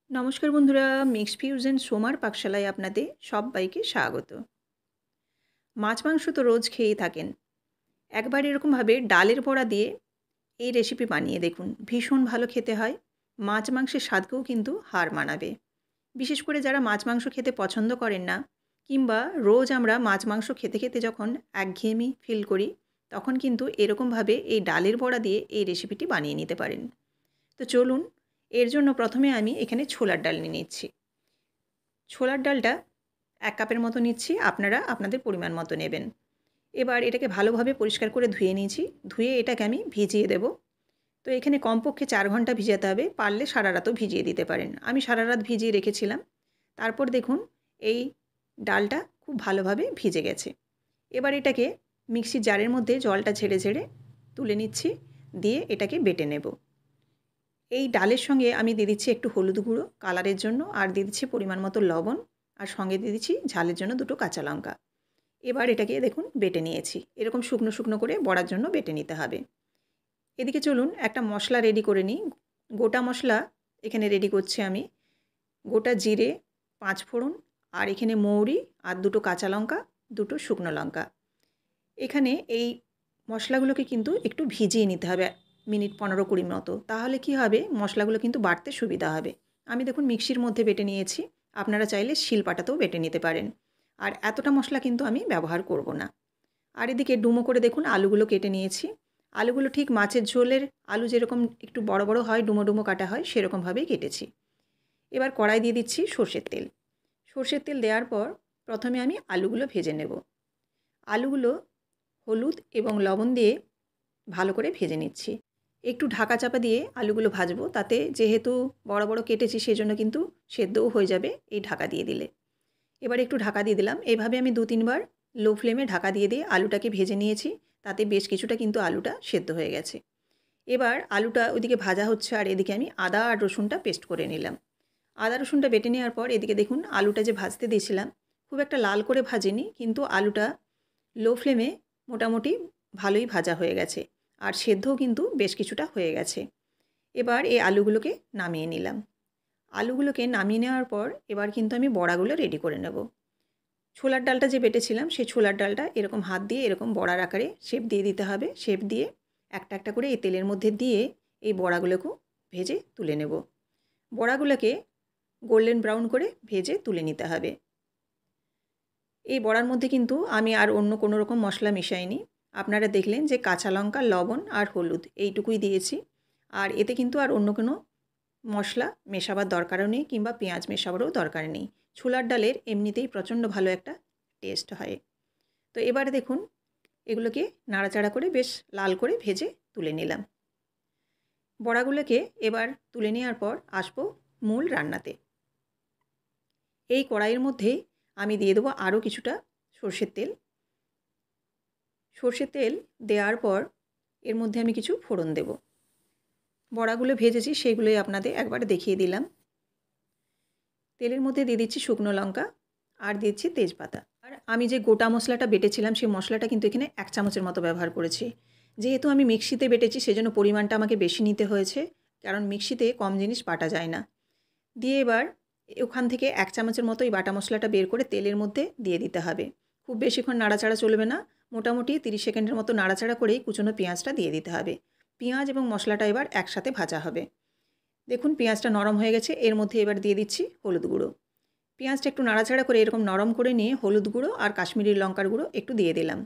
নমস্কার বন্ধুরা, mixed fusion সোমার পাকশালায় আপনাদের সবাইকে স্বাগত। মাছ মাংস তো রোজ খেয়েই থাকেন। একবার এরকমভাবে ডালের বড়া দিয়ে এই রেসিপি বানিয়ে দেখুন, ভীষণ ভালো খেতে হয়। মাছ মাংসের স্বাদকেও কিন্তু হার মানাবে। বিশেষ করে যারা মাছ মাংস খেতে পছন্দ করেন না, কিংবা রোজ আমরা মাছ মাংস খেতে খেতে যখন একঘেয়েমি ফিল করি, তখন কিন্তু এরকমভাবে এই ডালের বড়া দিয়ে এই রেসিপিটি বানিয়ে নিতে পারেন। তো চলুন, এর জন্য প্রথমে আমি এখানে ছোলার ডাল নিয়ে নিচ্ছি। ছোলার ডালটা ১ কাপের মতো নিচ্ছি, আপনারা আপনাদের পরিমাণ মতো নেবেন। এবার এটাকে ভালোভাবে পরিষ্কার করে ধুয়ে নিয়েছি। ধুয়ে এটাকে আমি ভিজিয়ে দেব। তো এখানে কমপক্ষে ৪ ঘন্টা ভিজাতে হবে, পারলে সারা রাতও ভিজিয়ে দিতে পারেন। আমি সারা রাত ভিজিয়ে রেখেছিলাম। তারপর দেখুন এই ডালটা খুব ভালোভাবে ভিজে গেছে। এবার এটাকে মিক্সির জারের মধ্যে জলটা ঝেড়ে ঝেড়ে তুলে নিচ্ছি, দিয়ে এটাকে বেটে নেব। এই ডালের সঙ্গে আমি দিয়ে দিচ্ছি একটু হলুদ গুঁড়ো কালারের জন্য, আর দিয়ে দিচ্ছি পরিমাণ মতো লবণ, আর সঙ্গে দিয়ে দিচ্ছি ঝালের জন্য 2টো কাঁচা লঙ্কা। এবার এটাকে দেখুন বেটে নিয়েছি। এরকম শুকনো শুকনো করে বড়ার জন্য বেটে নিতে হবে। এদিকে চলুন একটা মশলা রেডি করে নিই। গোটা মশলা এখানে রেডি করছি আমি। গোটা জিরে, 5 ফোড়ন, আর এখানে মৌরি, আর 2টো কাঁচা লঙ্কা, 2টো শুকনো লঙ্কা। এখানে এই মশলাগুলোকে কিন্তু একটু ভিজিয়ে নিতে হবে মিনিট 15-20 মতো। তাহলে কি হবে, মশলাগুলো কিন্তু বাটতে সুবিধা হবে। আমি দেখুন মিক্সির মধ্যে বেটে নিয়েছি। আপনারা চাইলে শিলপাটাতেও বেটে নিতে পারেন। আর এতটা মশলা কিন্তু আমি ব্যবহার করব না। আর এদিকে ডুমো করে দেখুন আলুগুলো কেটে নিয়েছি। আলুগুলো ঠিক মাছের ঝোলের আলু যেরকম একটু বড় বড় হয়, ডুমো ডুমো কাটা হয়, সেরকমভাবেই কেটেছি। এবার কড়াই দিয়ে দিচ্ছি সর্ষের তেল। সর্ষের তেল দেওয়ার পর প্রথমে আমি আলুগুলো ভেজে নেব। আলুগুলো হলুদ এবং লবণ দিয়ে ভালো করে ভেজে নিচ্ছি। একটু ঢাকা চাপা দিয়ে আলুগুলো ভাজবো, তাতে যেহেতু বড় বড় কেটেছি সেজন্য কিন্তু সেদ্ধও হয়ে যাবে এই ঢাকা দিয়ে দিলে। এবার একটু ঢাকা দিয়ে দিলাম। এভাবে আমি 2-3 বার লো ফ্লেমে ঢাকা দিয়ে দিয়ে আলুটাকে ভেজে নিয়েছি। তাতে বেশ কিছুটা কিন্তু আলুটা সেদ্ধ হয়ে গেছে। এবার আলুটা ওইদিকে ভাজা হচ্ছে, আর এদিকে আমি আদা আর রসুনটা পেস্ট করে নিলাম। আদা রসুনটা বেটে নেওয়ার পর এদিকে দেখুন আলুটা যে ভাজতে দিয়েছিলাম, খুব একটা লাল করে ভাজিনি, কিন্তু আলুটা লো ফ্লেমে মোটামুটি ভালোই ভাজা হয়ে গেছে, আর সেদ্ধও কিন্তু বেশ কিছুটা হয়ে গেছে। এবার এই আলুগুলোকে নামিয়ে নিলাম। আলুগুলোকে নামিয়ে নেওয়ার পর এবার কিন্তু আমি বড়াগুলো রেডি করে নেব। ছোলার ডালটা যে বেটেছিলাম, সেই ছোলার ডালটা এরকম হাত দিয়ে এরকম বড়ার আকারে শেপ দিয়ে দিতে হবে। শেপ দিয়ে একটা একটা করে এই তেলের মধ্যে দিয়ে এই বড়াগুলোকেও ভেজে তুলে নেব। বড়াগুলোকে গোল্ডেন ব্রাউন করে ভেজে তুলে নিতে হবে। এই বড়ার মধ্যে কিন্তু আমি আর অন্য কোনো রকম মশলা মিশাইনি। আপনারা দেখলেন যে কাঁচা লঙ্কা, লবণ আর হলুদ এইটুকুই দিয়েছি। আর এতে কিন্তু আর অন্য কোনো মশলা মেশাবার দরকারও নেই, কিংবা পেঁয়াজ মেশাবারও দরকার নেই। ছোলার ডালের এমনিতেই প্রচণ্ড ভালো একটা টেস্ট হয়। তো এবারে দেখুন এগুলোকে নাড়াচাড়া করে বেশ লাল করে ভেজে তুলে নিলাম। বড়াগুলোকে এবার তুলে নেওয়ার পর আসবো মূল রান্নাতে। এই কড়াইয়ের মধ্যে আমি দিয়ে দেবো আরও কিছুটা সর্ষের তেল। সর্ষের তেল দেওয়ার পর এর মধ্যে আমি কিছু ফোড়ন দেব। বড়াগুলো ভেজেছি সেগুলোই আপনাদের একবার দেখিয়ে দিলাম। তেলের মধ্যে দিয়ে দিচ্ছি শুকনো লঙ্কা, আর দিচ্ছি তেজপাতা। আর আমি যে গোটা মশলাটা বেটেছিলাম সেই মশলাটা কিন্তু এখানে 1 চামচের মতো ব্যবহার করেছি। যেহেতু আমি মিক্সিতে বেটেছি সেজন্য পরিমাণটা আমাকে বেশি নিতে হয়েছে, কারণ মিক্সিতে কম জিনিস বাটা যায় না। দিয়ে এবার ওখান থেকে 1 চামচের মতো এই বাটা মশলাটা বের করে তেলের মধ্যে দিয়ে দিতে হবে। খুব বেশিক্ষণ নাড়াচাড়া চলবে না, মোটামুটি 30 সেকেন্ডের মতো নাড়াচাড়া করেই কুচনো পেঁয়াজটা দিয়ে দিতে হবে। পেঁয়াজ এবং মশলাটা এবার একসাথে ভাজা হবে। দেখুন পেঁয়াজটা নরম হয়ে গেছে। এর মধ্যে এবার দিয়ে দিচ্ছি হলুদ গুঁড়ো। পেঁয়াজটা একটু নাড়াচাড়া করে এরকম নরম করে নিয়ে হলুদ গুঁড়ো আর কাশ্মীরি লঙ্কার গুঁড়ো একটু দিয়ে দিলাম।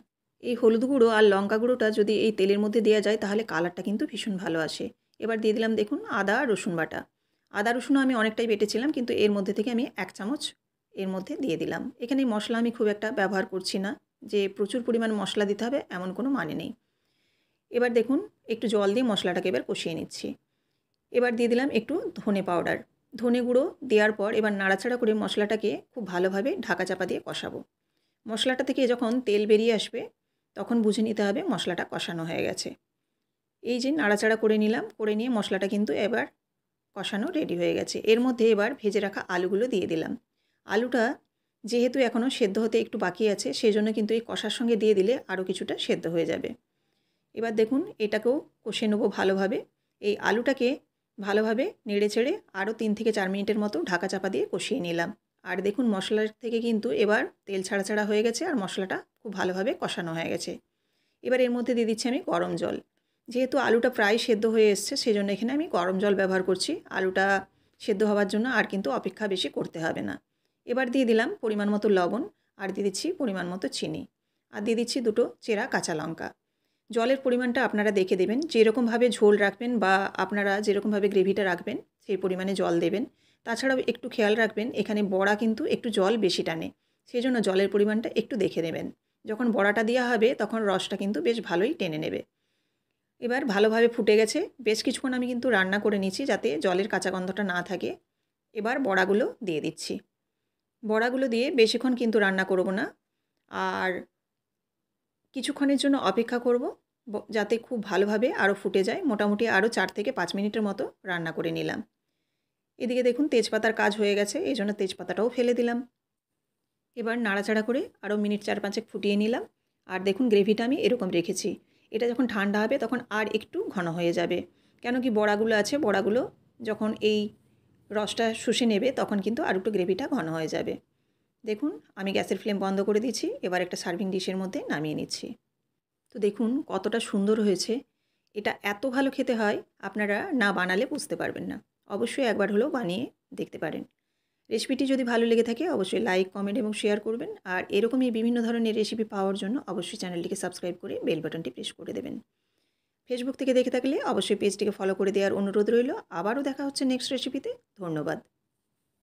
এই হলুদ গুঁড়ো আর লঙ্কা গুঁড়োটা যদি এই তেলের মধ্যে দেওয়া যায় তাহলে কালারটা কিন্তু ভীষণ ভালো আসে। এবার দিয়ে দিলাম দেখুন আদা রসুন বাটা। আদা রসুনও আমি অনেকটাই বেটেছিলাম, কিন্তু এর মধ্যে থেকে আমি 1 চামচ এর মধ্যে দিয়ে দিলাম। এখানে মশলা আমি খুব একটা ব্যবহার করছি না, যে প্রচুর পরিমাণ মশলা দিতে হবে এমন কোনো মানে নেই। এবার দেখুন একটু জল দিয়ে মশলাটাকে এবার কষিয়ে নিচ্ছি। এবার দিয়ে দিলাম একটু ধনে পাউডার। ধনে গুঁড়ো দেওয়ার পর এবার নাড়াচাড়া করে মশলাটাকে খুব ভালোভাবে ঢাকা চাপা দিয়ে কষাবো। মশলাটা থেকে যখন তেল বেরিয়ে আসবে তখন বুঝে নিতে হবে মশলাটা কষানো হয়ে গেছে। এই যে নাড়াচাড়া করে নিলাম, করে নিয়ে মশলাটা কিন্তু এবার কষানো রেডি হয়ে গেছে। এর মধ্যে এবার ভেজে রাখা আলুগুলো দিয়ে দিলাম। আলুটা যেহেতু এখনও সেদ্ধ হতে একটু বাকি আছে, সেজন্য কিন্তু এই কষার সঙ্গে দিয়ে দিলে আরও কিছুটা সেদ্ধ হয়ে যাবে। এবার দেখুন এটাকেও কষে নেবো ভালোভাবে। এই আলুটাকে ভালোভাবে নেড়ে চেড়ে আরও 3 থেকে 4 মিনিটের মতো ঢাকা চাপা দিয়ে কষিয়ে নিলাম। আর দেখুন মশলার থেকে কিন্তু এবার তেল ছাড়া ছাড়া হয়ে গেছে আর মশলাটা খুব ভালোভাবে কষানো হয়ে গেছে। এবার এর মধ্যে দিয়ে দিচ্ছি আমি গরম জল। যেহেতু আলুটা প্রায় সেদ্ধ হয়ে এসছে সেজন্য এখানে আমি গরম জল ব্যবহার করছি। আলুটা সেদ্ধ হওয়ার জন্য আর কিন্তু অপেক্ষা বেশি করতে হবে না। এবার দিয়ে দিলাম পরিমাণ মতো লবণ আর দিয়ে দিচ্ছি পরিমাণ মতো চিনি আর দিয়ে দিচ্ছি 2টো চেরা কাঁচা লঙ্কা। জলের পরিমাণটা আপনারা দেখে দেবেন, যেরকমভাবে ঝোল রাখবেন বা আপনারা যেরকমভাবে গ্রেভিটা রাখবেন সেই পরিমাণে জল দেবেন। তাছাড়াও একটু খেয়াল রাখবেন এখানে বড়া কিন্তু একটু জল বেশি টানে, সেজন্য জলের পরিমাণটা একটু দেখে নেবেন। যখন বড়াটা দেওয়া হবে তখন রসটা কিন্তু বেশ ভালোই টেনে নেবে। এবার ভালোভাবে ফুটে গেছে, বেশ কিছুক্ষণ আমি কিন্তু রান্না করে নিচ্ছি যাতে জলের কাঁচা গন্ধটা না থাকে। এবার বড়াগুলো দিয়ে দিচ্ছি। বড়াগুলো দিয়ে বেশিক্ষণ কিন্তু রান্না করব না, আর কিছুক্ষণের জন্য অপেক্ষা করব যাতে খুব ভালোভাবে আরও ফুটে যায়। মোটামুটি আরও 4 থেকে 5 মিনিটের মতো রান্না করে নিলাম। এদিকে দেখুন তেজপাতার কাজ হয়ে গেছে, এই জন্য তেজপাতাটাও ফেলে দিলাম। এবার নাড়াচাড়া করে আরও মিনিট 4-5 ফুটিয়ে নিলাম। আর দেখুন গ্রেভিটা আমি এরকম রেখেছি। এটা যখন ঠান্ডা হবে তখন আর একটু ঘন হয়ে যাবে, কেন কি বড়াগুলো আছে, বড়াগুলো যখন এই রসটা শুষে নেবে তখন কিন্তু আর একটু গ্রেভিটা ঘন হয়ে যাবে। দেখুন আমি গ্যাসের ফ্লেম বন্ধ করে দিচ্ছি। এবার একটা সার্ভিং ডিশের মধ্যে নামিয়ে নিচ্ছি। তো দেখুন কতটা সুন্দর হয়েছে। এটা এত ভালো খেতে হয় আপনারা না বানালে বুঝতে পারবেন না। অবশ্যই একবার হলেও বানিয়ে দেখতে পারেন। রেসিপিটি যদি ভালো লেগে থাকে অবশ্যই লাইক, কমেন্ট এবং শেয়ার করবেন। আর এরকমই বিভিন্ন ধরনের রেসিপি পাওয়ার জন্য অবশ্যই চ্যানেলটিকে সাবস্ক্রাইব করে বেল বাটনটি প্রেস করে দেবেন। ফেসবুক থেকে দেখে থাকলে অবশ্যই পেজটিকে ফলো করে দেওয়ার অনুরোধ রইল। আবারও দেখা হচ্ছে নেক্সট রেসিপিতে। ধন্যবাদ।